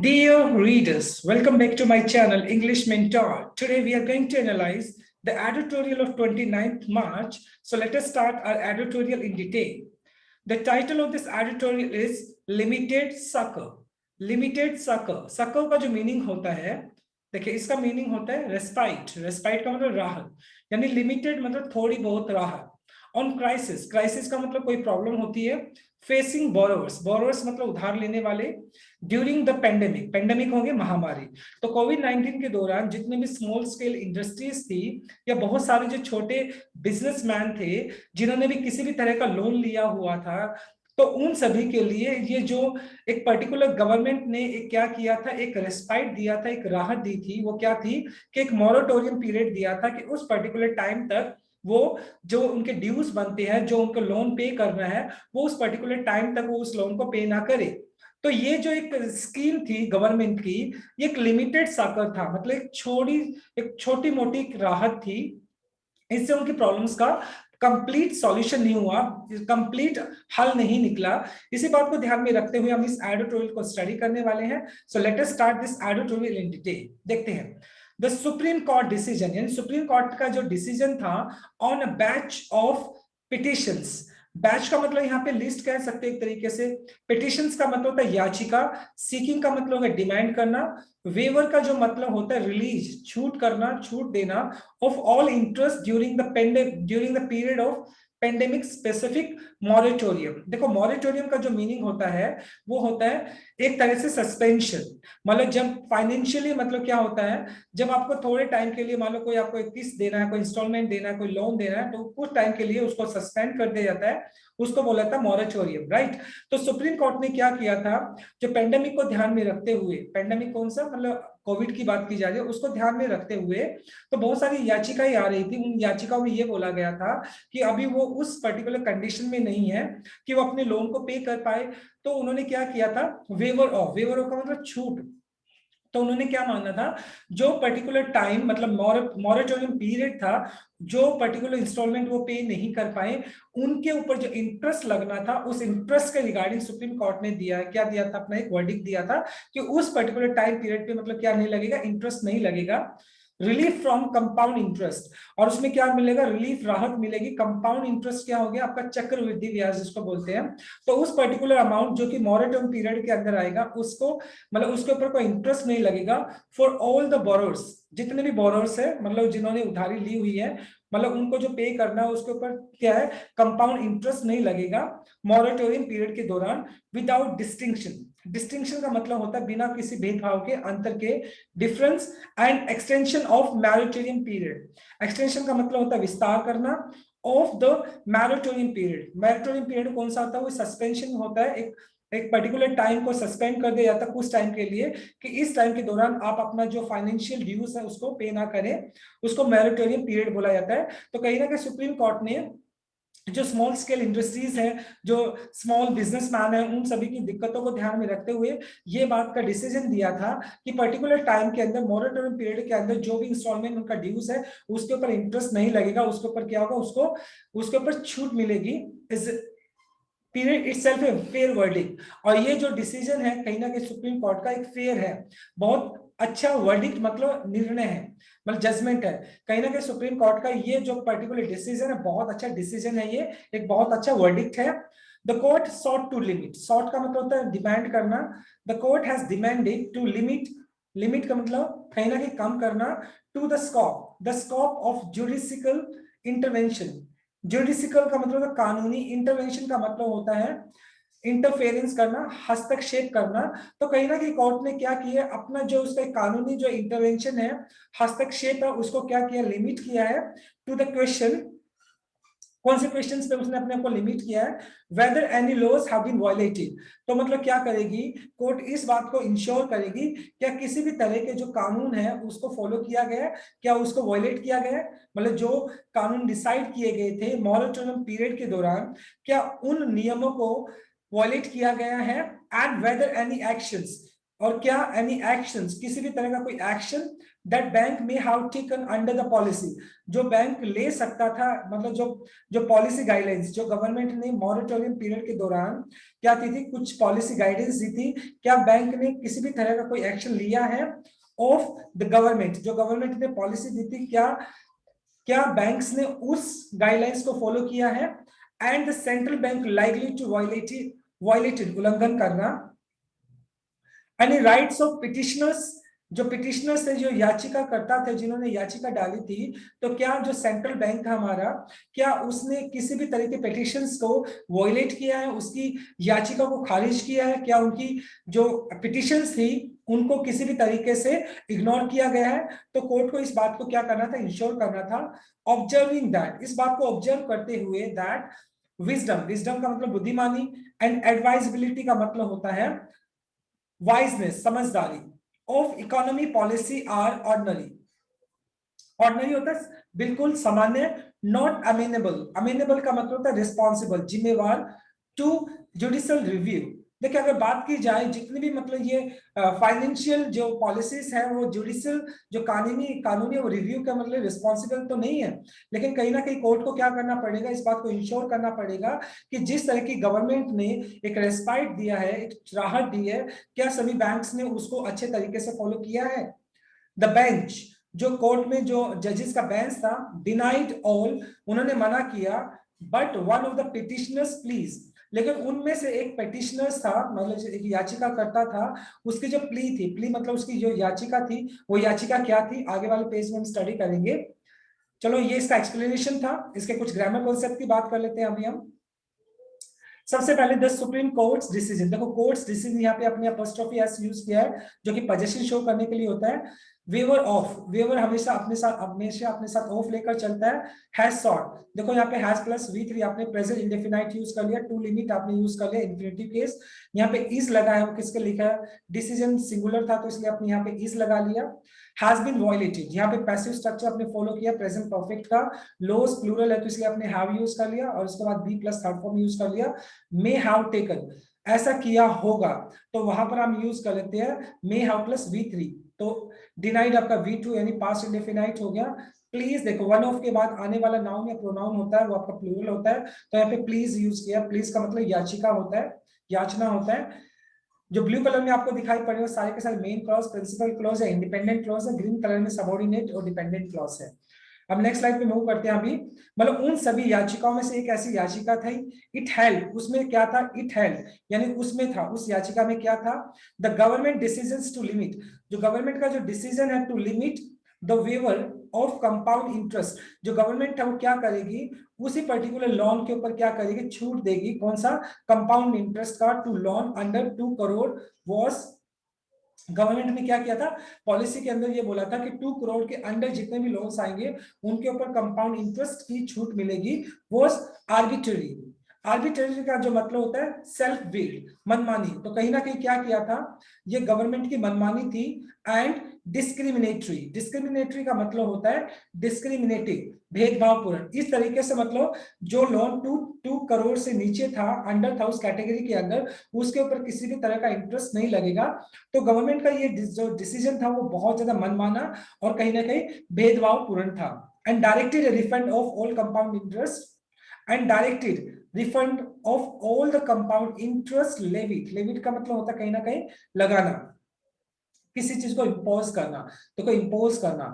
Dear readers, welcome back to my channel English Mentor. Today we are going to analyze the editorial of 29th March. So let us start our editorial in detail. The title of this editorial is Limited Succor. Limited Succor. Succor का जो meaning होता है, देखिए इसका meaning होता है respite. Respite का मतलब राहत, यानी लिमिटेड मतलब थोड़ी बहुत राहत. ऑन क्राइसिस, क्राइसिस का मतलब कोई प्रॉब्लम होती है. फेसिंग बोरोवर्स, बोरोवर्स मतलब उधार लेने वाले. ड्यूरिंग द पेंडेमिक, पेंडेमिक होंगे महामारी. तो कोविड 19 के दौरान जितने भी स्मॉल स्केल इंडस्ट्रीज थी या बहुत सारे जो छोटे बिजनेसमैन थे जिन्होंने भी किसी भी तरह का लोन लिया हुआ था, तो उन सभी के लिए ये जो एक पर्टिकुलर गवर्नमेंट ने एक क्या किया था, एक रेस्पाइट दिया था, एक राहत दी थी. वो क्या थी कि एक मॉरेटोरियम पीरियड दिया था कि उस पर्टिकुलर टाइम तक वो जो उनके ड्यूज बनते हैं, जो उनको लोन पे करना है, वो उस पर्टिकुलर टाइम तक वो उस लोन को पे ना करे. तो ये जो एक स्कीम थी गवर्नमेंट की, ये एक लिमिटेड साकर था, मतलब एक छोटी मोटी राहत थी. इससे उनकी प्रॉब्लम्स का कंप्लीट सॉल्यूशन नहीं हुआ, कंप्लीट हल नहीं निकला. इसी बात को ध्यान में रखते हुए हम इस एडिटोरियल को स्टडी करने वाले हैं. So let us start this editorial in detail. देखते हैं द सुप्रीम कोर्ट डिसीजन, यानी सुप्रीम कोर्ट का जो डिसीजन था on a batch of petitions. Batch का मतलब यहाँ पे लिस्ट कह सकते हैं एक तरीके से. पिटिशंस का मतलब होता है याचिका. सीकिंग का मतलब है डिमांड करना. वेवर का जो मतलब होता है रिलीज, छूट करना, छूट देना. Of all interest during the period of pandemic specific moratorium. देखो मॉरेटोरियम का जो मीनिंग होता है वो होता है एक तरह से सस्पेंशन. मतलब जब फाइनेंशियली, मतलब क्या होता है, जब आपको थोड़े टाइम के लिए, मान लो कोई आपको एक किस्त देना है, कोई इंस्टॉलमेंट देना है, कोई लोन देना है, तो कुछ टाइम के लिए उसको सस्पेंड कर दिया जाता है. उसको बोला था मॉरेटोरियम, राइट. तो सुप्रीम कोर्ट ने क्या किया था, जो पेंडेमिक को ध्यान में रखते हुए, पेंडेमिक कौन सा, मतलब कोविड की बात की जा रही है, उसको ध्यान में रखते हुए तो बहुत सारी याचिकाएं आ रही थी. उन याचिकाओं में ये बोला गया था कि अभी वो उस पर्टिकुलर कंडीशन में नहीं है कि वो अपने लोन को पे कर पाए. तो उन्होंने क्या किया था, वेवर ऑफ का मतलब छूट. तो उन्होंने क्या माना था, जो पर्टिकुलर टाइम, मतलब मॉरेटोरियम पीरियड था, जो पर्टिकुलर इंस्टॉलमेंट वो पे नहीं कर पाए, उनके ऊपर जो इंटरेस्ट लगना था, उस इंटरेस्ट के रिगार्डिंग सुप्रीम कोर्ट ने दिया है, क्या दिया था, अपना एक वर्डिक्ट दिया था कि उस पर्टिकुलर टाइम पीरियड पे मतलब क्या नहीं लगेगा, इंटरेस्ट नहीं लगेगा. रिलीफ फ्रॉम कंपाउंड इंटरेस्ट, और उसमें क्या मिलेगा, रिलीफ, राहत मिलेगी. कंपाउंड इंटरेस्ट क्या हो गया आपका, चक्रवृद्धि ब्याज जिसको बोलते हैं. तो उस पर्टिकुलर अमाउंट जो कि मॉरेटोरियम पीरियड के अंदर आएगा, उसको मतलब उसके ऊपर कोई इंटरेस्ट नहीं लगेगा. फॉर ऑल द बोरोर्स, जितने भी बोरोर्स है, मतलब जिन्होंने उधारी ली हुई है, मतलब उनको जो पे करना है उसके ऊपर क्या है, कंपाउंड इंटरेस्ट नहीं लगेगा मॉरेटोरियम पीरियड के दौरान. विदाउट डिस्टिंक्शन, डिस्टिंक्शन का मतलब होता है बिना किसी भेदभाव के, अंतर के, difference. And extension of moratorium period, extension का मतलब होता है विस्तार करना of the moratorium period. Moratorium period कौन सा होता है, वो सस्पेंशन होता है, एक पर्टिकुलर टाइम को सस्पेंड कर दिया जाता है कुछ टाइम के लिए, कि इस टाइम के दौरान आप अपना जो फाइनेंशियल ड्यूज है उसको पे ना करें. उसको मैरिटोरियम पीरियड बोला जाता है. तो कहीं ना कहीं सुप्रीम कोर्ट ने जो स्मॉल स्केल इंडस्ट्रीज हैं, जो स्मॉल बिजनेसमैन हैं, उन सभी की दिक्कतों को ध्यान में रखते हुए ये बात का डिसीजन दिया था कि पर्टिकुलर टाइम के अंदर, मॉरेटोरियम पीरियड के अंदर, जो भी इंस्टॉलमेंट उनका ड्यूज है उसके ऊपर इंटरेस्ट नहीं लगेगा. उसके ऊपर क्या होगा, उसके ऊपर छूट मिलेगी. इस period itself a fair verdict. और ये जो डिसीजन है कहीं ना कहीं सुप्रीम कोर्ट का एक फेयर है, बहुत अच्छा वर्डिक्ट, मतलब निर्णय है, मतलब जजमेंट है. कहीं ना कहीं सुप्रीम कोर्ट का ये जो पर्टिकुलर डिसीजन है बहुत अच्छा डिसीजन है, ये एक बहुत अच्छा वर्डिक्ट है. The court sought to limit, sought का मतलब होता है डिमांड करना. The court has demanded to limit, limit का मतलब कहीं ना कहीं कम करना, to the scope of judicial intervention. Judicial का मतलब है कानूनी, इंटरवेंशन का मतलब होता है इंटरफेरेंस करना, हस्तक्षेप करना. तो कहीं ना कहीं कोर्ट ने क्या किया, अपना जो उसका कानूनी जो इंटरवेंशन है, हस्तक्षेप है, उसको क्या किया, लिमिट किया है. टू द क्वेश्चन, कौन से क्वेश्चंस पे उसने अपने आप को लिमिट किया है, whether any laws have been violated. तो मतलब क्या करेगी कोर्ट, इस बात को इंश्योर करेगी क्या किसी भी तरह के जो कानून है उसको फॉलो किया गया है, क्या उसको वायलेट किया गया है. मतलब जो कानून डिसाइड किए गए थे मॉरेटोरियम पीरियड के दौरान, क्या उन नियमों को वायलेट किया गया है. एंड वेदर एनी एक्शंस, और क्या एनी एक्शंस, किसी भी तरह का कोई एक्शन दैट बैंक में have taken under the policy, जो बैंक ले सकता था, मतलब जो जो पॉलिसी गाइडलाइंस जो गवर्नमेंट ने मॉरेटोरियम पीरियड के दौरान क्या की थी, कुछ पॉलिसी गाइडेंस दी थी, क्या बैंक ने किसी भी तरह का कोई एक्शन लिया है ऑफ द गवर्नमेंट, जो गवर्नमेंट ने पॉलिसी दी थी, क्या क्या बैंक्स ने उस गाइडलाइंस को फॉलो किया है, and the central bank likely to violated, उल्लंघन करना, एनी राइट्स ऑफ पिटिशनर्स, जो पिटिशनर्स थे, जो याचिका करता थे, जिन्होंने याचिका डाली थी, तो क्या जो सेंट्रल बैंक था हमारा, क्या उसने किसी भी तरह के पिटिशंस को वॉयलेट किया है, उसकी याचिका को खारिज किया है, क्या उनकी जो पिटिशंस थी उनको किसी भी तरीके से इग्नोर किया गया है? तो कोर्ट को इस बात को क्या करना था, इंश्योर करना था, ऑब्जर्विंग दैट, इस बात को ऑब्जर्व करते हुए, दैट विजडम, विजडम का मतलब बुद्धिमानी, एंड एडवाइजेबिलिटी का मतलब होता है वाइजनेस, समझदारी, of economy policy are ordinary, ordinary होता है बिल्कुल सामान्य, नॉट अमेनेबल, अमेनेबल का मतलब होता है रिस्पॉन्सिबल, जिम्मेवार, टू जुडिशियल रिव्यू। देखिए अगर बात की जाए जितनी भी मतलब ये फाइनेंशियल जो पॉलिसीज है वो जुडिशियल जो कानूनी वो रिव्यू का मतलब रिस्पॉन्सिबल तो नहीं है, लेकिन कहीं ना कहीं कोर्ट को क्या करना पड़ेगा, इस बात को इंश्योर करना पड़ेगा कि जिस तरह की गवर्नमेंट ने एक रेस्पाइट दिया है, एक राहत दी है, क्या सभी बैंक्स ने उसको अच्छे तरीके से फॉलो किया है? द बेंच, जो कोर्ट में जो जजेस का बेंच था, डिनाइड ऑल, उन्होंने मना किया, but one of the petitioners please, लेकिन उनमें से एक पिटिशनर्स था, मतलब एक याचिका करता था, उसकी जो प्ली थी, प्ली मतलब उसकी जो याचिका थी, वो याचिका क्या थी, आगे वाले पेज में हम स्टडी करेंगे। चलो ये इसका एक्सप्लेनेशन था, इसके कुछ ग्रामर कॉन्सेप्ट की बात कर लेते हैं अभी हम। सबसे पहले द सुप्रीम कोर्ट्स डिसीजन, देखो कोर्ट्स डिसीजन यहाँ पे अपने अपोस्ट्रोफी एस यूज किया है, जो कि पोजीशन शो करने के लिए होता है। वेवर ऑफ, वेवर हमेशा अपने साथ ऑफ लेकर चलता है। हैज सॉट, देखो यहाँ पे हैज प्लस V3 आपने प्रेजेंट इंडेफिनाइट यूज कर लिया, टू लिमिट आपने यूज कर लिया इन्फिनिटिव केस, यहाँ पे इज लगा है, वो किसके लिखा है, डिसीजन सिंगुलर था तो इसलिए आपने यहाँ पे इज लगा लिया। हैज बीन वायलेटेड, यहाँ पे पैसिव स्ट्रक्चर आपने फॉलो किया प्रेजेंट परफेक्ट का, लोज प्लूरल है तो इसलिए आपने हैव यूज कर लिया, और उसके बाद B plus third form use कर लिया, मे हैव टेकन, ऐसा किया होगा, तो वहां पर हम यूज कर लेते हैं मे हैव प्लस V3, तो डिनाइड आपका V2 यानी पास्ट इंडेफिनाइट हो गया। प्लीज देखो वन ऑफ के बाद आने वाला नाउन या प्रोनाउन होता है वो आपका प्लूरल होता है, तो यहाँ पे प्लीज यूज किया, प्लीज का मतलब याचिका होता है, याचना होता है। जो ब्लू कलर में आपको दिखाई पड़े वो सारे के सारे मेन क्लॉज, प्रिंसिपल क्लॉज है, इंडिपेंडेंट क्लॉज है, ग्रीन कलर में सबऑर्डिनेट और डिपेंडेंट क्लॉज है। अब नेक्स्ट स्लाइड पे मूव करते हैं अभी, मतलब उन सभी याचिकाओं में से एक ऐसी याचिका थी, इट हेल्ड, उसमें क्या था, इट हेल्ड यानी उसमें था, उस याचिका में क्या था, the government decisions to limit, जो गवर्नमेंट का जो डिसीजन है to limit the waiver of compound interest, जो गवर्नमेंट है वो क्या करेगी, उसी पर्टिकुलर लोन के ऊपर क्या करेगी, छूट देगी, कौन सा, कंपाउंड इंटरेस्ट का, to loan under 2 crore was, government ने क्या किया था, पॉलिसी के अंदर ये बोला था कि 2 करोड़ के अंडर जितने भी लोन्स आएंगे उनके ऊपर कंपाउंड इंटरेस्ट की छूट मिलेगी, वो आर्बिट्ररी, आर्बिट्ररी का जो मतलब होता है सेल्फ विल्ड, मनमानी, तो कहीं ना कहीं क्या किया था, ये गवर्नमेंट की मनमानी थी, एंड डिस्क्रिमिनेटरी, डिस्क्रिमिनेटरी का मतलब होता है डिस्क्रिमिनेटिव, भेदभावपूर्ण, इस तरीके से मतलब जो लोन 2 करोड़ से नीचे था, अंडर था, उस कैटेगरी के अंदर, उसके ऊपर किसी भी तरह का इंटरेस्ट नहीं लगेगा। तो गवर्नमेंट का ये जो डिसीजन था वो बहुत ज्यादा मनमाना और कहीं ना कहीं भेदभावपूर्ण था, and directed refund of all compound interest, and directed refund of all the compound interest levied, levied का मतलब होता है कहीं ना कहीं लगाना, किसी चीज को इम्पोज करना, तो कोई इम्पोज करना,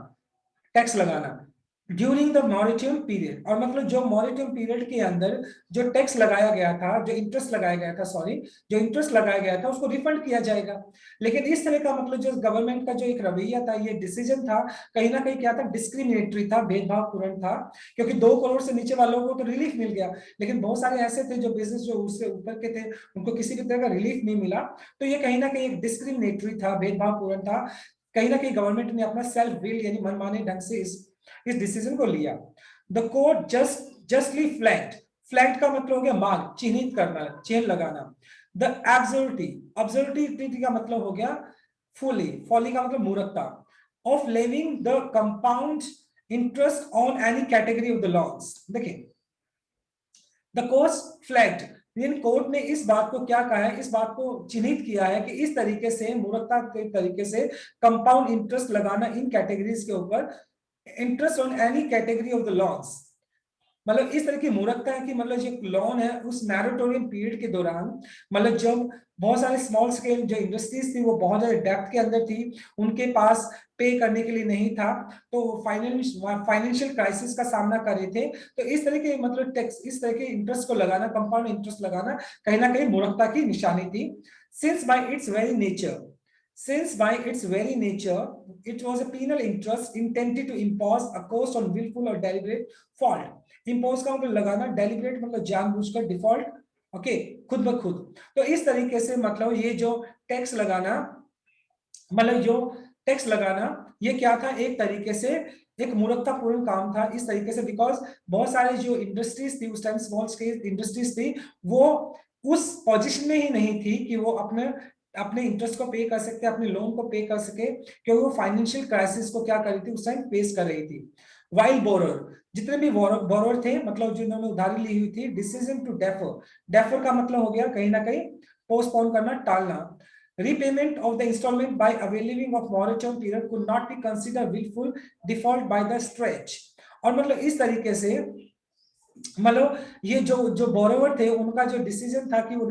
टैक्स लगाना, ड्यूरिंग द मॉरिटम पीरियड, और मतलब जो मॉरिटम पीरियड के अंदर जो टैक्स लगाया गया था, जो इंटरेस्ट लगाया गया था, सॉरी, जो इंटरेस्ट लगाया गया था उसको रिफंड किया जाएगा। लेकिन इस तरह का मतलब जो गवर्नमेंट का जो एक रवैया था, ये डिसीजन था, कहीं ना कहीं क्या था, डिस्क्रिमिनेटरी था, भेदभावपूर्ण था, क्योंकि 2 करोड़ से नीचे वालों को तो रिलीफ मिल गया, लेकिन बहुत सारे ऐसे थे जो बिजनेस जो उससे ऊपर के थे उनको किसी भी तरह का रिलीफ नहीं मिला, तो ये कहीं ना कहीं एक डिस्क्रिमिनेटरी था, भेदभावपूर्ण था, कहीं ना कहीं गवर्नमेंट ने अपना सेल्फ विल यानी मनमाने ढंग से इस डिसीजन को लिया। The court justly flagged, flagged का मतलब हो गया मार्क, चिन्हित करना, चेन लगाना। द एब्सर्डिटी, एब्सर्डिटी का मतलब हो गया फॉली, फॉली का मतलब मूर्खता, of levying the compound interest on any category of the loans. देखिए द कोर्ट फ्लैग्ड, लेकिन कोर्ट ने इस बात को क्या कहा है, इस बात को चिन्हित किया है कि इस तरीके से मूर्खता के तरीके से कंपाउंड इंटरेस्ट लगाना इन कैटेगरीज के ऊपर, interest on any category of the loans, मतलब इस तरह की मूर्खता है कि मतलब जो लोन है उस मैरोटोरियम पीरियड के दौरान, मतलब जब बहुत सारे स्मॉल स्केल जो इंडस्ट्रीज थी वो बहुत ज्यादा डेप्थ के अंदर थी, उनके पास पे करने के लिए नहीं था, तो फाइनेंशियल क्राइसिस का सामना कर रहे थे, तो इस तरह के मतलब टैक्स, इस तरह के इंटरेस्ट को लगाना, कंपाउंड इंटरेस्ट लगाना कहीं ना कहीं मूर्खता की निशानी थी। Since bye it's very nature, since by its very nature it was a penal interest intended to impose a cost on willful or deliberate fault, impose का मतलब लगाना, डेलिब्रेट मतलब जानबूझकर, डिफॉल्ट ओके खुद ब खुद, तो इस तरीके से मतलब ये जो टैक्स लगाना, मतलब जो टैक्स लगाना ये क्या था, एक तरीके से एक मूर्खतापूर्ण काम था इस तरीके से, बिकॉज बहुत सारे जो इंडस्ट्रीज थी उस टाइम, स्मॉल स्केल इंडस्ट्रीज थी, वो उस पोजीशन में ही नहीं थी कि वो अपने अपने इंटरेस्ट को पे कर सकते, अपने लोन को पे कर सके, क्योंकि वो फाइनेंशियल क्राइसिस को क्या कर रही थी उस टाइम फेस कर रही थी। वाइल बोरर, जितने भी बोरर थे, मतलब जिन्होंने उधारी ली हुई थी, डिसीजन टू डेफर, डेफर का मतलब हो गया कहीं ना कहीं पोस्टपोन करना, टालना। Repayment of the installment by availing of moratorium period could not be considered willful default by the stretch, और मतलब इस तरीके से मतलब ये जो जो बोरोवर थे उनका जो डिसीजन था कि वो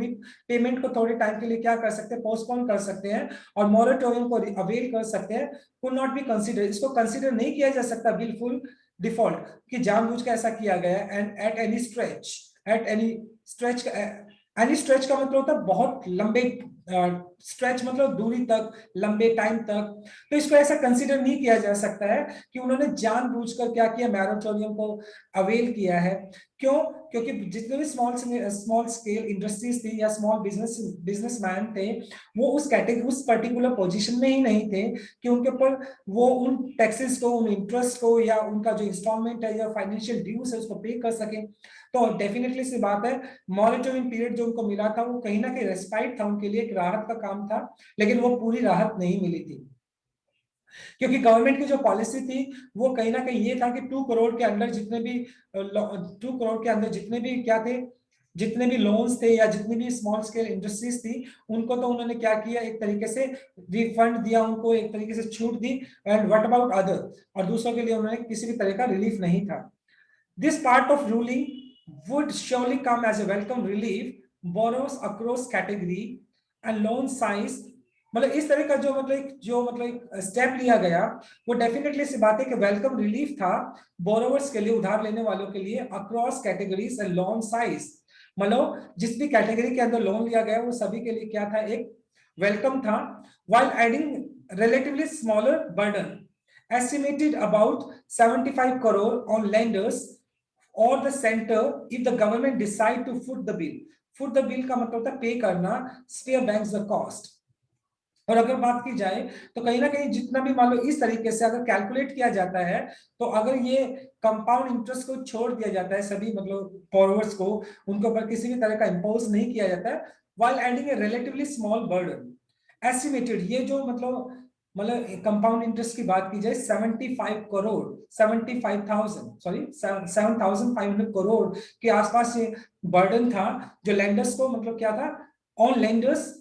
पेमेंट को थोड़े टाइम के लिए क्या कर सकते हैं, पोस्टपोन कर सकते हैं और मोरेटोरियम को अवेल कर सकते हैं, कुड नॉट बी कंसीडर, इसको कंसीडर नहीं किया जा सकता विलफुल डिफॉल्ट कि जानबूझ के ऐसा किया गया, and at any stretch, at any stretch, any stretch का मतलब होता है बहुत लंबे, स्ट्रेच मतलब दूरी तक, लंबे टाइम तक, तो इसको ऐसा कंसीडर नहीं किया जा सकता है कि उन्होंने जानबूझकर क्या किया, मैरोटोरियम को अवेल किया है। क्यों? क्योंकि जितने भी स्मॉल स्केल इंडस्ट्रीज थी या स्मॉल बिजनेसमैन थे, वो उस कैटेगरी, उस पर्टिकुलर पोजीशन में ही नहीं थे कि उनके ऊपर वो उन टैक्सेस को, उन इंटरेस्ट को या उनका जो इंस्टॉलमेंट है या फाइनेंशियल ड्यूज है उसको पे कर सके। तो डेफिनेटली सी बात है, मॉनिटरिंग पीरियड जो उनको मिला था वो कहीं ना कहीं रेस्पाइट था उनके लिए, एक राहत का काम था, लेकिन वो पूरी राहत नहीं मिली थी, क्योंकि गवर्नमेंट की जो पॉलिसी थी वो कहीं ना कहीं ये था कि 2 करोड़ के अंदर जितने भी 2 करोड़ के अंदर जितने भी क्या थे, जितने भी लोन्स थे या जितनी भी स्मॉल स्केल इंडस्ट्रीज थी, उनको तो उन्होंने क्या किया, एक तरीके से रिफंड दिया, उनको एक तरीके से छूट दी, एंड व्हाट अबाउट अदर, और दूसरों के लिए उन्होंने किसी भी तरह का रिलीफ नहीं था। This part of ruling would surely come as a welcome relief, borrows across category and loan size, मतलब इस तरह का जो मतलब स्टेप लिया गया वो डेफिनेटली सी बात है कि वेलकम रिलीफ था बोरोवर्स के लिए, उधार लेने वालों के लिए, across categories and loan size, मतलब जिस भी कैटेगरी के अंदर लोन लिया गया वो सभी के लिए क्या था, एक वेलकम था, while adding relatively smaller burden estimated about 75 crore on lenders or the center if the government decide to foot the bill, foot the bill का मतलब होता है पे करना, spare banks the cost। और अगर बात की जाए तो कहीं ना कहीं जितना भी मान लो इस तरीके से अगर कैलकुलेट किया जाता है, तो अगर ये कंपाउंड इंटरेस्ट को छोड़ दिया जाता है सभी मतलब बोरोवर्स को, उनके ऊपर किसी भी तरह का इंपोज नहीं किया जाता है, while adding a relatively small burden estimated, ये जो मतलब कंपाउंड इंटरेस्ट की बात की जाए 75 करोड़, 75,000 सॉरी 7,500 करोड़ के आसपास ये बर्डन था जो लेंडर्स को, मतलब क्या था, on lenders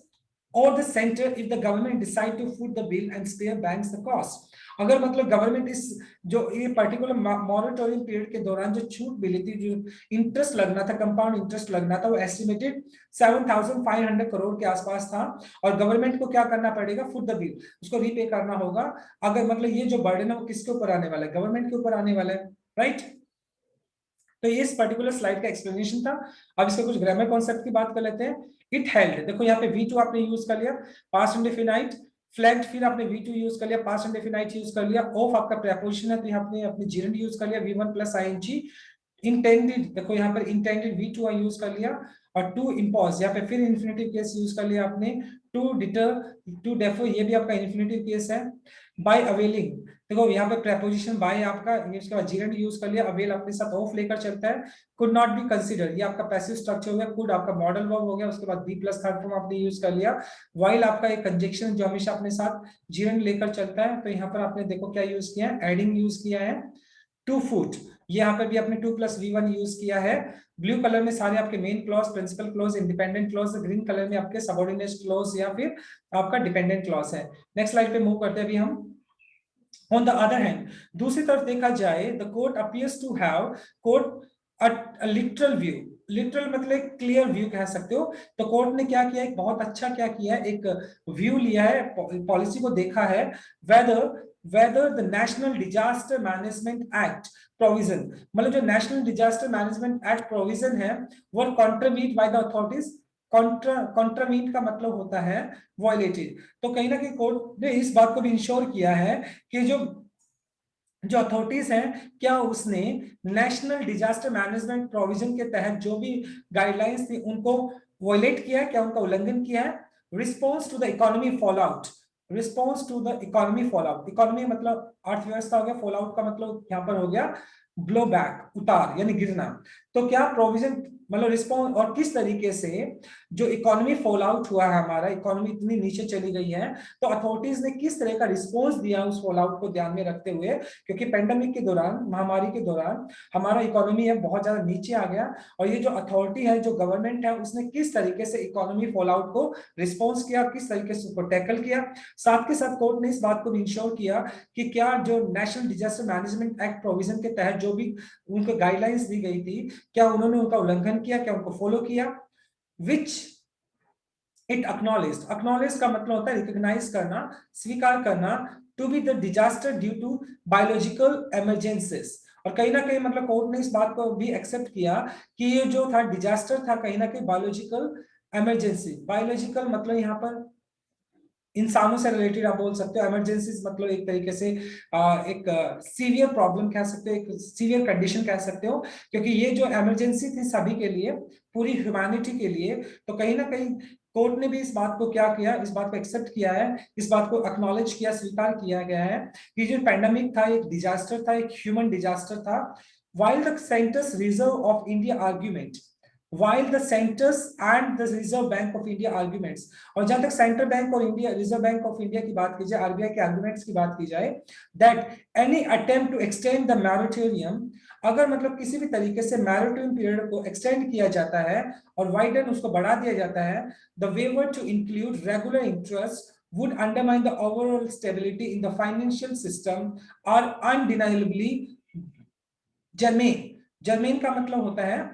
or the center if the government decide to foot the bill and spare banks the cost। अगर मतलब गवर्नमेंट इस जो ये पर्टिकुलर मॉरेटोरियम पीरियड के दौरान जो छूट मिली थी, जो इंटरेस्ट लगना था, कंपाउंड इंटरेस्ट लगना था, वो एस्टिमेटेड 7,500 करोड़ के आसपास था, और गवर्नमेंट को क्या करना पड़ेगा, फुट द बिल, उसको रीपे करना होगा। अगर मतलब ये जो बर्डन है वो किसके ऊपर आने वाला है, गवर्नमेंट के ऊपर आने वाला है, राइट। तो ये इस पर्टिकुलर स्लाइड का एक्सप्लेनेशन था। अब इसके कुछ ग्रामर कॉन्सेप्ट की बात कर लेते हैं। इट हेल्ड, देखो यहाँ पे V2 आपने यूज कर लिया, पास्ट इंडेफिनाइट, फ्लैग्ड फिर आपने V2 यूज कर लिया, पास्ट इंडेफिनाइट यूज कर लिया, ऑफ आपका प्रीपोजिशन है तो यहाँ आपने अपनी जीरेंड यूज कर लिया, V1 प्लस ing, इंटेंडेड देखो यहाँ पर इंटेंडेड V2 यूज कर लिया, और टू इम्पोज यहाँ पे फिर इन्फिनेटिव केस यूज कर लिया आपने, टू डिटर, टू डेफो ये भी आपका इन्फिनेटिव केस है, बाय अवेलिंग देखो यहाँ पे प्रेपोजिशन बाय आपका, उसके बाद जीरेंड यूज कर लिया, अवेल अपने साथ ऑफ लेकर चलता है, कुड नॉट बी कंसीडर ये आपका पैसिव स्ट्रक्चर हो गया, कुड आपका मॉडल वर्ब हो गया, उसके बाद बी प्लस थर्ड फॉर्म आपने यूज कर लिया, वाइल आपका एक कंजक्शन जो हमेशा अपने साथ जीरेंड लेकर चलता है, तो यहाँ पर आपने देखो क्या यूज किया है, एडिंग यूज किया है, टू फुट, ये यहाँ पे भी आपने 2+V1 यूज किया है। ब्लू कलर में सारे आपके main clause, principal clause, independent clause, green colour में आपके सबऑर्डिनेट क्लॉज या फिर आपका डिपेंडेंट क्लॉज है। नेक्स्ट स्लाइड पे मूव करते हैं अभी हम। On the other hand, दूसरी तरफ देखा जाए, the court appears to have a literal view. Literal मतलब क्लियर व्यू कह सकते हो। तो कोर्ट ने क्या किया, एक बहुत अच्छा क्या किया, एक व्यू लिया है, पॉलिसी को देखा है, whether the national disaster management act provision, मतलब जो national disaster management act provision है वो कॉन्ट्रामीट बाय द अथॉरिटीज। कॉन्ट्रामीट का मतलब होता है वायलेटेड। तो कहीं ना कहीं कोर्ट ने इस बात को भी इंश्योर किया है कि जो अथॉरिटीज हैं, क्या उसने नेशनल डिजास्टर मैनेजमेंट प्रोविजन के तहत जो भी गाइडलाइंस थी उनको वायलेट किया है, क्या उनका उल्लंघन किया है। Response to the economy fall out, response to the economy fall out, economy मतलब अर्थव्यवस्था हो गया, फॉल आउट का मतलब यहां पर हो गया ब्लो बैक, उतार यानी गिरना। तो क्या प्रोविजन मतलब रिस्पॉन्स, और किस तरीके से जो इकोनॉमी फॉल आउट हुआ है, हमारा इकोनॉमी इतनी नीचे चली गई है, तो अथॉरिटीज ने किस तरह का रिस्पॉन्स दिया उस फॉल आउट को ध्यान में रखते हुए, क्योंकि पेंडेमिक के दौरान, महामारी के दौरान हमारा इकोनॉमी है बहुत ज्यादा नीचे आ गया, और ये जो अथॉरिटी है, जो गवर्नमेंट है, उसने किस तरीके से इकोनॉमी फॉल आउट को रिस्पॉन्स किया, किस तरीके से उसको टैकल किया। साथ के साथ कोर्ट ने इस बात को भी इंश्योर किया कि क्या जो national disaster management act provision के तहत जो भी उनको गाइडलाइंस दी गई थी, क्या उन्होंने उनका उल्लंघन किया, क्या उनको फॉलो किया। विच इट अक्नॉलेज्ड, अक्नॉलेज का मतलब होता है रिकॉग्नाइज करना, स्वीकार करना, to be the disaster due to biological emergencies. और कहीं ना कहीं मतलब कोर्ट ने इस बात को भी एक्सेप्ट किया कि ये जो था डिजास्टर था कहीं ना कहीं बायोलॉजिकल इमरजेंसी। बायोलॉजिकल मतलब यहाँ पर इंसानों से रिलेटेड आप बोल सकते हो, इमरजेंसीज मतलब एक तरीके से एक सीवियर प्रॉब्लम कह सकते हो, एक सीवियर कंडीशन कह सकते हो, क्योंकि ये जो इमरजेंसी थी सभी के लिए, पूरी ह्यूमैनिटी के लिए। तो कहीं ना कहीं कोर्ट ने भी इस बात को क्या किया, इस बात को एक्सेप्ट किया है, इस बात को एक्नॉलेज किया, स्वीकार किया गया है कि जो पैंडेमिक था एक डिजास्टर था, एक ह्यूमन डिजास्टर था। while the centers reserve of India argument while the centers and the Reserve Bank of India arguments, और जहां तक सेंट्रल बैंक और India reserve bank of India की बात की जाए, आरबीआई के आर्गुमेंट्स की बात की जाए, that any attempt to extend the moratorium, अगर मतलब किसी भी तरीके से मैरिटोरियम पीरियड को एक्सटेंड किया जाता है और वाइडन उसको बढ़ा दिया जाता है, the waiver to include regular interest would undermine the overall stability in the financial system are undeniably germane। Germane का मतलब होता है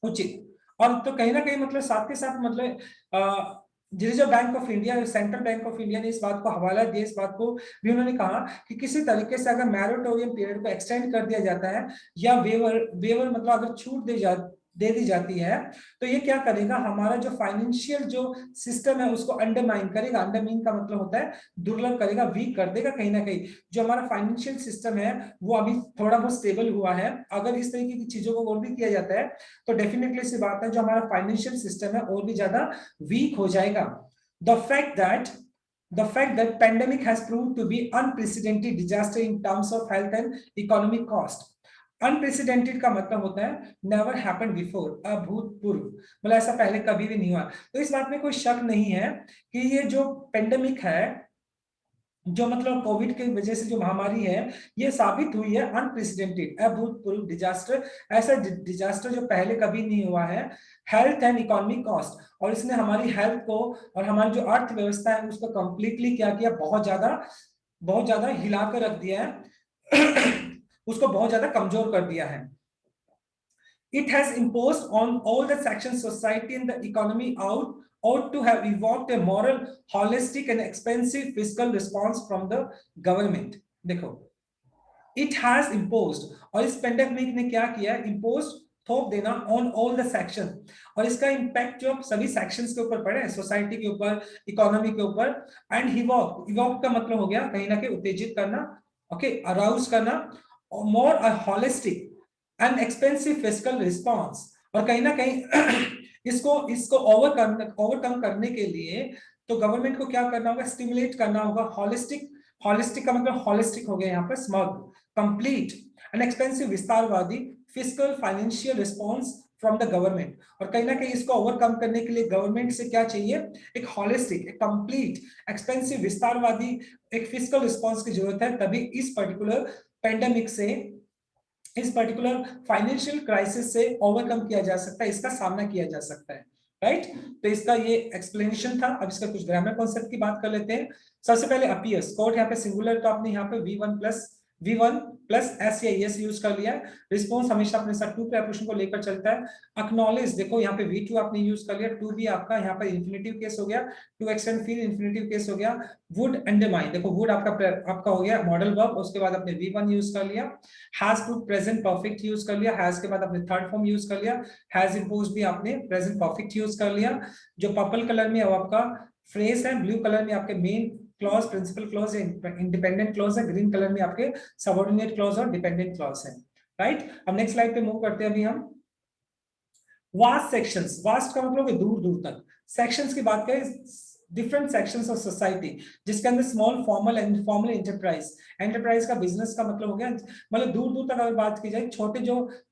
उचित। और तो कहीं ना कहीं मतलब साथ के साथ मतलब reserve bank of India, central bank of India ने इस बात को हवाला दिया, इस बात को भी उन्होंने कहा कि किसी तरीके से अगर मैरिटोरियम पीरियड को एक्सटेंड कर दिया जाता है या वेवर वेवर मतलब अगर छूट दे दी जाती है, तो ये क्या करेगा, हमारा जो फाइनेंशियल जो सिस्टम है उसको अंडरमाइन करेगा। अंडरमाइन का मतलब होता है दुर्लभ करेगा, वीक कर देगा। कहीं ना कहीं जो हमारा फाइनेंशियल सिस्टम है वो अभी थोड़ा बहुत स्टेबल हुआ है, अगर इस तरीके की चीजों को और भी किया जाता है तो डेफिनेटली सी बात है जो हमारा फाइनेंशियल सिस्टम है और भी ज्यादा वीक हो जाएगा। The fact that pandemic has proved to be unprecedented disaster in terms of health and economic cost। Unprecedented का मतलब होता है नेवर हैपेंड बिफोर, अभूतपूर्व, मतलब ऐसा पहले कभी भी नहीं हुआ। तो इस बात में कोई शक नहीं है कि ये जो पेंडेमिक है, जो मतलब कोविड की वजह से जो महामारी है, ये साबित हुई है अनप्रेसिडेंटेड, अभूतपूर्व डिजास्टर, ऐसा डिजास्टर जो पहले कभी नहीं हुआ है। हेल्थ एंड इकोनॉमिक कॉस्ट, और इसने हमारी हेल्थ को और हमारी जो अर्थव्यवस्था है उसको कंप्लीटली क्या किया, बहुत ज्यादा हिला कर रख दिया है उसको बहुत ज्यादा कमजोर कर दिया है। It has imposed on all the sections of society and the economy ought to have evoked a moral, holistic and expensive fiscal response from the government। देखो, it has imposed, और इस पेंडेमिक ने क्या किया, imposed थोप देना on all the section, और इसका इंपैक्ट जो सभी सेक्शंस के ऊपर पड़े, सोसाइटी के ऊपर, इकोनॉमी के ऊपर। एंड इवॉक का मतलब हो गया कहीं ना कहीं उत्तेजित करना, ओके, अराउज करना, और more a holistic and expensive fiscal response, और कहीं ना कहीं इसको ओवरकम करने के लिए तो गवर्नमेंट को क्या करना होगा, स्टिमुलेट करना होगा। हॉलिस्टिक का मतलब हॉलिस्टिक हो गया यहाँ पर स्मग, कंप्लीट एंड एक्सपेंसिव, विस्तारवादी fiscal financial response from the government. और कहीं ना कहीं इसको ओवरकम करने के लिए गवर्नमेंट से क्या चाहिए, एक हॉलिस्टिक, एक कंप्लीट, एक्सपेंसिव, विस्तारवादी एक फिस्कल रिस्पॉन्स की जरूरत है। तभी इस पर्टिकुलर पेंडेमिक से इस पर्टिकुलर फाइनेंशियल क्राइसिस से ओवरकम किया जा सकता है, इसका सामना किया जा सकता है, राइट। तो इसका ये एक्सप्लेनेशन था। अब इसका कुछ ग्रामर कॉन्सेप्ट की बात कर लेते हैं। सबसे पहले अपीयर्स, कोड यहाँ पे सिंगुलर, तो आपने यहाँ पे V1 प्लस एस या एस यूज कर लिया। रिस्पॉन्स हमेशा अपने साथ टू प्रीपोजिशन को लेकर चलता है। अक्नॉलेज, देखो यहाँ पे V2 आपने यूज कर लिया, टू भी आपका यहाँ पर इन्फिनेटिव केस हो गया, टू एक्सटेंड फिर इन्फिनेटिव केस हो गया। वुड अंडरमाइन, देखो वुड आपका हो गया मॉडल वर्ब, उसके बाद आपने V1 यूज कर लिया। Has to present perfect use कर लिया, हैज के बाद आपने थर्ड फॉर्म यूज कर लिया। हैज इम्पोज्ड भी आपने प्रेजेंट परफेक्ट यूज कर लिया। जो पर्पल कलर में अब आपका फ्रेज है, ब्लू कलर में आपके मेन क्लॉज, प्रिंसिपल क्लॉज है, इंडिपेंडेंट क्लॉज है, ग्रीन कलर में आपके सबऑर्डिनेट क्लॉज और डिपेंडेंट क्लॉज है, राइट। अब नेक्स्ट स्लाइड पे मूव करते हैं अभी हम। वास्ट सेक्शंस, वास्ट का मतलब है दूर दूर तक। सेक्शंस की बात करें, डिफरेंट सेक्शंस ऑफ सोसाइटी, जिसके अंदर small, formal and informal enterprise, enterprise का बिजनेस का मतलब हो गया, मतलब दूर दूर तक अगर बात की जाए,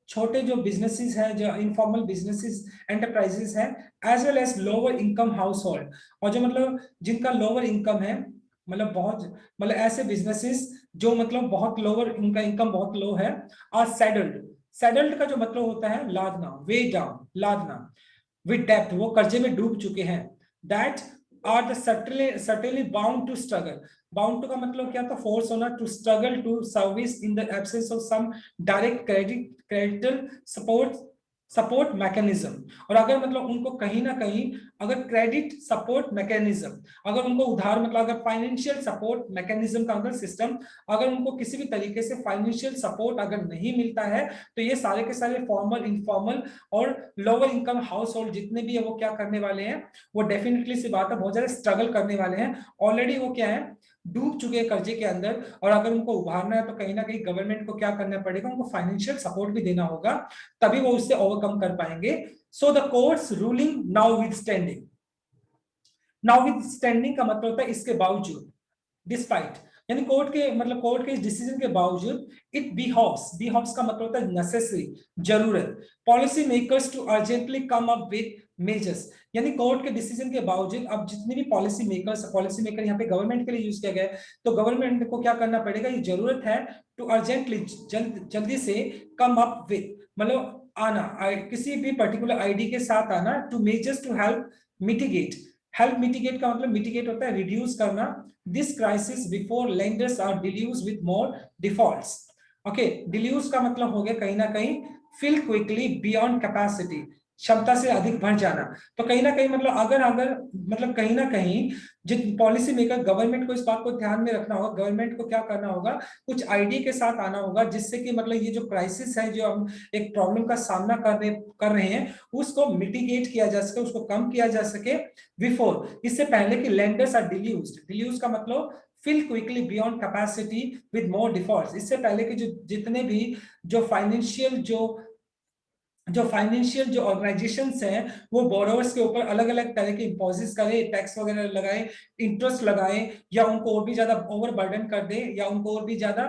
छोटे जो बिजनेसेस हैं, जो इनफॉर्मल बिजनेसेस एंटरप्राइजेस हैं, as well as lower income household, और जो मतलब जिनका लोअर इनकम है, मतलब बहुत, मतलब ऐसे बिजनेसेस जो मतलब बहुत लोअर, उनका इनकम बहुत लो है, आर सैडल्ड। सैडल्ड का जो मतलब होता है लादना, वे डाउन, लादना, विद डेप्थ, वो कर्जे में डूब चुके हैं। That are the certainly bound to struggle, bound to का मतलब क्या था, फोर्स होना, to struggle to service in the absence of some direct creditor support mechanism. और अगर मतलब उनको कहीं ना कहीं अगर क्रेडिट सपोर्ट मैकेनिज्म, अगर उनको उधार मतलब अगर फाइनेंशियल सपोर्ट मैकेनिज्म का अगर सिस्टम, अगर उनको किसी भी तरीके से फाइनेंशियल सपोर्ट अगर नहीं मिलता है, तो ये सारे के सारे फॉर्मल, इनफॉर्मल और लोअर इनकम हाउस होल्ड जितने भी है, वो क्या करने वाले हैं, वो डेफिनेटली सी बात है, बहुत ज्यादा स्ट्रगल करने वाले हैं। ऑलरेडी वो क्या है, डूब चुके हैं कर्जे के अंदर, और अगर उनको उभारना है तो कहीं ना कहीं गवर्नमेंट को क्या करना पड़ेगा, उनको फाइनेंशियल सपोर्ट भी देना होगा, तभी वो उससे ओवरकम कर पाएंगे। So the courts ruling now with standing, now with standing का मतलब होता है इसके बावजूद, डिस्पाइट, यानी कोर्ट के इस डिसीजन के बावजूद, इट बी हॉप्स का मतलब होता है नेसेसरी, जरूरत, policy makers to urgently come up with measures, यानी कोर्ट के डिसीजन के बावजूद अब जितने भी पॉलिसी मेकर यहाँ पे गवर्नमेंट के लिए यूज किया गया है, तो गवर्नमेंट को क्या करना पड़ेगा, ये जरूरत है टू अर्जेंटली, जल्दी से, कम अप विद मतलब आना, किसी भी पर्टिकुलर आईडी के साथ आना, to measures to help mitigate, help mitigate का मतलब मिटिगेट होता है रिड्यूस करना, this crisis before lenders are deluge with more defaults. Okay, deluge का मतलब हो गया कहीं ना कहीं फिल क्विकली बियॉन्ड कैपेसिटी, क्षमता से अधिक बढ़ जाना। तो कहीं ना कहीं मतलब अगर अगर मतलब कहीं ना कहीं जिन पॉलिसी मेकर, गवर्नमेंट को इस बात को ध्यान में रखना होगा, गवर्नमेंट को क्या करना होगा, कुछ आईडी के साथ आना होगा, जिससे कि मतलब ये जो क्राइसिस है, जो हम एक प्रॉब्लम का सामना कर रहे हैं, उसको मिटिगेट किया जा सके, उसको कम किया जा सके, बिफोर, इससे पहले कि लेंडर्स आर डिल्यूज का मतलब fill quickly beyond capacity with more defaults, इससे पहले कि जो जितने भी जो फाइनेंशियल जो ऑर्गेनाइजेशंस हैं, वो बोरोवर्स के ऊपर अलग अलग तरह के इम्पोजिस करे, टैक्स वगैरह लगाए, इंटरेस्ट लगाए, या उनको और भी ज्यादा ओवर बर्डन कर दे, या उनको और भी ज्यादा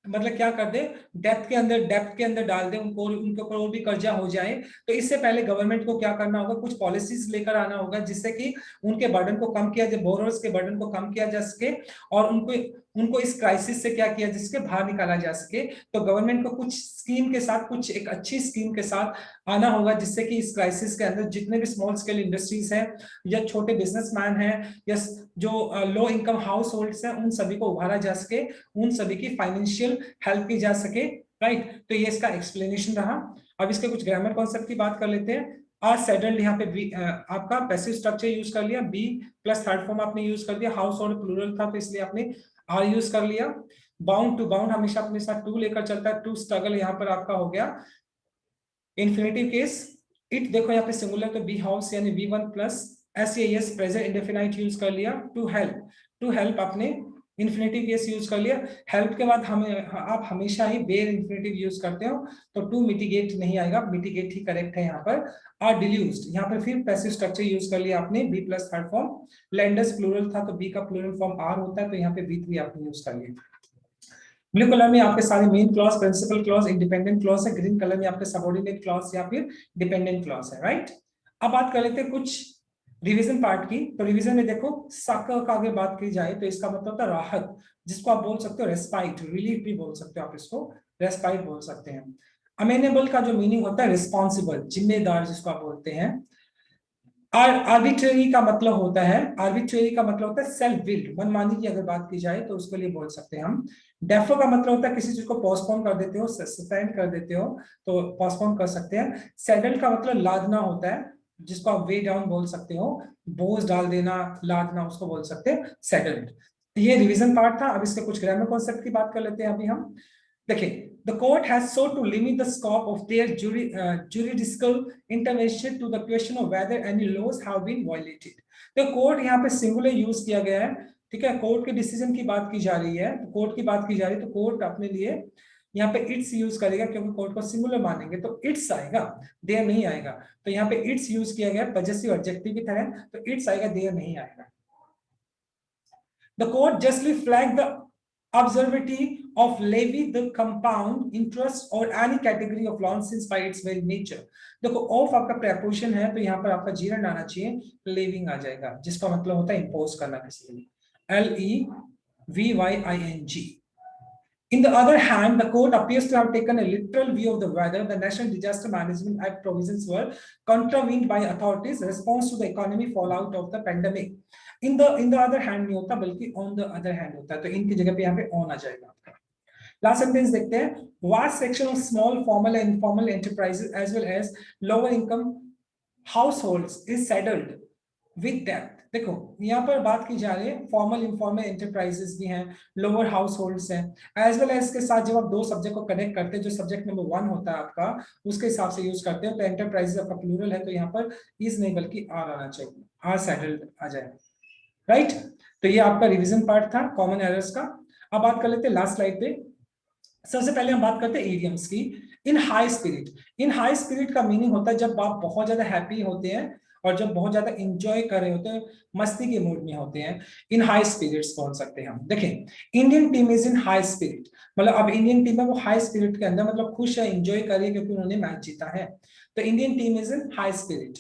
मतलब क्या कर दे, डेप्थ के अंदर डाल दे, उनको उनके ऊपर और भी कर्जा हो जाए। तो इससे पहले गवर्नमेंट को क्या करना होगा, कुछ पॉलिसीज लेकर आना होगा, जिससे कि उनके बर्डन को कम किया जाए, बोरोवर्स के बर्डन को कम किया जा सके, और उनको उनको इस क्राइसिस से क्या किया, जिसके बाहर निकाला जा सके। तो गवर्नमेंट को कुछ स्कीम के साथ, कुछ एक अच्छी स्कीम के साथ आना होगा, जिससे कि इस क्राइसिस के अंदर जितने भी स्मॉल स्केल इंडस्ट्रीज हैं, या छोटे बिजनेसमैन हैं, या जो लो इनकम हाउस होल्ड्स हैं, उन सभी को उभारा जा सके, उन सभी की फाइनेंशियल हेल्प की जा सके, राइट। तो ये इसका एक्सप्लेनेशन रहा। अब इसके कुछ ग्रामर कॉन्सेप्ट की बात कर लेते हैं। आर सेटल्ड, यहाँ पे आपका पैसिव स्ट्रक्चर यूज कर लिया, बी प्लस थर्ड फॉर्म आपने यूज कर दिया, हाउस होल्ड प्लूरल था तो इसलिए आपने आर यूज कर लिया। बाउंड, टू बाउंड हमेशा अपने साथ टू लेकर चलता है, टू स्ट्रगल यहाँ पर आपका हो गया इन्फिनेटिव केस। इट देखो यहाँ पे सिंगुलर, तो बी हाउस यानी V1 plus S present indefinite use कर लिया। टू हेल्प आपने इन्फिनेटिव केस यूज कर लिया। हेल्प के बाद आप हमेशा ही बेयर इन्फिनेटिव यूज करते हो, तो टू मिटिगेट नहीं आएगा, मिटिगेट ही करेक्ट है यहाँ पर। आर डिल्यूज्ड, यहाँ पर फिर पैसिव स्ट्रक्चर यूज कर लिया आपने, B plus third form. Lenders plural था तो बी का प्लूरल फॉर्म आर होता है, तो यहाँ पे V3 आपने यूज कर लिया। ब्लू कलर में आपके सारे main clause, principal clause, independent clause है, ग्रीन कलर में आपके सबऑर्डिनेट क्लॉज या फिर डिपेंडेंट क्लॉज है, राइट। अब बात कर लेते हैं कुछ रिवीजन पार्ट की। तो रिवीजन में देखो, सक का अगर बात की जाए तो इसका मतलब होता है राहत, जिसको आप बोल सकते हो रेस्पाइट, रिलीफ भी बोल सकते हो आप इसको, रेस्पाइट बोल सकते हैं। अमेनेबल का जो मीनिंग होता है रिस्पॉन्सिबल, जिम्मेदार जिसको आप बोलते हैं। आर्बिट्रेरी का मतलब होता है, आर्बिट्रेरी का मतलब होता है सेल्फ विल्ड, मनमानी की अगर बात की जाए तो उसके लिए बोल सकते हैं हम। डेफो का मतलब होता है किसी चीज को पोस्टपोन कर देते हो, सस्पेंड कर देते हो, तो पोस्टपोन कर सकते हैं। सेडल का मतलब लादना होता है, जिसको आप वे डाउन बोल सकते हो, बोझ डाल देना, लादना, उसको बोल सकते हैं सेडल्ड। ये रिवीजन पार्ट था। अब इसके कुछ ग्रामर कॉन्सेप्ट की बात कर लेते हैं अभी हम। देखिए, the court has sought to limit the scope of their juridical intervention to the question of whether any laws have been violated. तो कोर्ट यहाँ पे सिंगुलर यूज किया गया है, ठीक है। कोर्ट के डिसीजन की बात की जा रही है, तो कोर्ट की बात की जा रही है, तो कोर्ट अपने लिए यहाँ पे इट्स यूज करेगा, क्योंकि कोर्ट को सिंगुलर मानेंगे तो इट्स आएगा, देयर नहीं आएगा। तो यहाँ पे इट्स यूज किया गया पजेसिव एडजेक्टिव की तरह, तो इट्स आएगा, देयर नहीं आएगा। The court justly flagged the absurdity of levy the compound interest or any category of loan since by its very nature. देखो, ऑफ आपका preposition है, तो यहाँ पर आपका जीरन आना चाहिए, लेविंग आ जाएगा, जिसका मतलब होता है इम्पोज करना किसी के, LEVYING. In the other hand, the court appears to have taken a literal view of the whether the National Disaster Management Act provisions were contravened by authorities in response to the economic fallout of the pandemic. In the other hand नहीं होता, बल्कि on the other hand होता है, तो इनकी जगह पे यहाँ पे on आ जाएगा आपका। लास्ट सेंटेंस देखते हैं। Vast section of small formal and informal enterprises as well as lower income households is saddled with debt. देखो, यहाँ पर बात की जा रही है फॉर्मल इनफॉर्मल एंटरप्राइजेस भी हैं, लोअर हाउस होल्ड्स हैं, एज वेल एज के साथ जब आप दो सब्जेक्ट को कनेक्ट करते हैं, जो सब्जेक्ट नंबर 1 होता है आपका, उसके हिसाब से यूज करते हैं, तो एंटरप्राइजेस आपका प्लूरल है, तो यहाँ पर इज नहीं बल्कि आर आना चाहिए, आर सेटल्ड आ जाए, राइट। तो ये आपका रिविजन पार्ट था कॉमन एरर्स का। अब बात कर लेते हैं लास्ट स्लाइड पे। सबसे पहले हम बात करते हैं इडियम्स की। इन हाई स्पिरिट, इन हाई स्पिरिट का मीनिंग होता है जब आप बहुत ज्यादा हैप्पी होते हैं और जब बहुत ज्यादा इंजॉय कर रहे होते हैं, मस्ती के मूड में होते हैं, इन हाई स्पिरिट्स बोल सकते हैं हम। देखें, Indian team is in high spirit, मतलब अब इंडियन टीम है वो हाई स्पिरिट के अंदर, मतलब खुश है, इंजॉय कर रही है क्योंकि उन्होंने मैच जीता है, तो Indian team is in high spirit.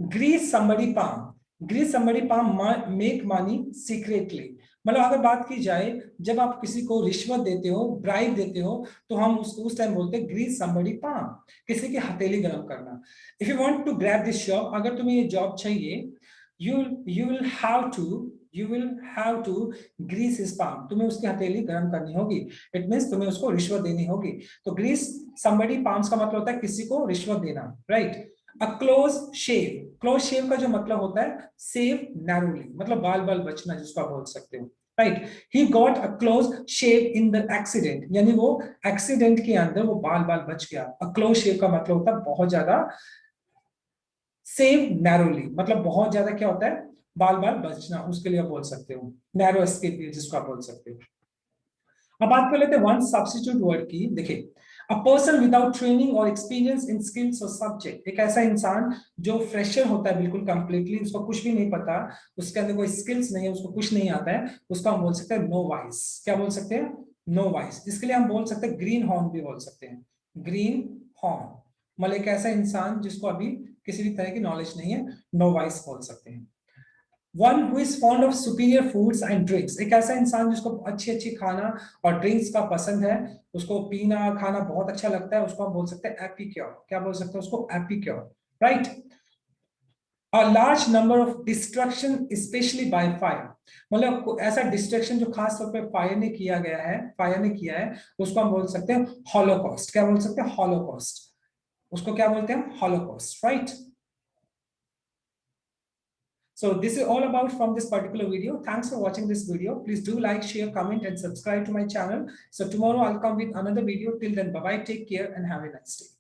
Grease somebody palm, grease somebody palm, make money secretly, मतलब अगर बात की जाए जब आप किसी को रिश्वत देते हो, ब्राइब देते हो, तो हम उसको उस टाइम बोलते हैं ग्रीस समबडी पाम, किसी की हथेली गर्म करना। If you want to grab this job, अगर तुम्हें ये जॉब चाहिए, you will have to grease his palm, तुम्हें उसकी हथेली गर्म करनी होगी, इट मींस तुम्हें उसको रिश्वत देनी होगी। तो ग्रीस समबडी पाम्स का मतलब होता है किसी को रिश्वत देना, right. A close shave, close shave का जो मतलब होता है सेव नैरोली, मतलब बाल बाल बचना, जिसको आप बोल सकते हो, right. He got a close shave in the accident, यानी वो एक्सीडेंट के अंदर वो बाल बाल बच गया। अ क्लोज शेव का मतलब होता है बहुत ज्यादा, सेव नैरोली मतलब बहुत ज्यादा क्या होता है, बाल बाल बचना, उसके लिए आप बोल सकते हो नैरो एस्केप, जिसको आप बोल सकते हो। अब बात कर लेते हैं वन सब्स्टिट्यूट वर्ड की। देखिए, अ पर्सन विदाउट ट्रेनिंग और एक्सपीरियंस इन स्किल्स और सब्जेक्ट, एक ऐसा इंसान जो फ्रेशर होता है बिल्कुल कंप्लीटली, उसको कुछ भी नहीं पता, उसके अंदर कोई स्किल्स नहीं है, उसको कुछ नहीं आता है, उसको हम बोल सकते हैं नो वाइस। क्या बोल सकते हैं, नो वाइस। इसके लिए हम बोल सकते हैं ग्रीन हॉर्न भी बोल सकते हैं, ग्रीन हॉर्न, मतलब एक ऐसा इंसान जिसको अभी किसी भी तरह की नॉलेज नहीं है, नो वाइस बोल सकते हैं। One who is fond of superior foods and drinks, एक ऐसा इंसान जिसको अच्छी अच्छी खाना और ड्रिंक्स का पसंद है, उसको पीना खाना बहुत अच्छा लगता है, उसको हम बोल सकते हैं एपिक्योर। क्या बोल सकते हैं उसको, epicure, right. A large number of destruction specially by fire, मतलब ऐसा डिस्ट्रक्शन जो खास तौर पे फायर ने किया गया है, फायर ने किया है, उसको हम बोल सकते हैं हॉलोकॉस्ट। क्या बोल सकते हैं, हॉलोकॉस्ट, उसको क्या बोलते हैं, Holocaust, right. So this is all about from this particular video. Thanks for watching this video. Please do like, share, comment, and subscribe to my channel. So tomorrow I'll come with another video. Till then, bye bye, take care, and have a nice day.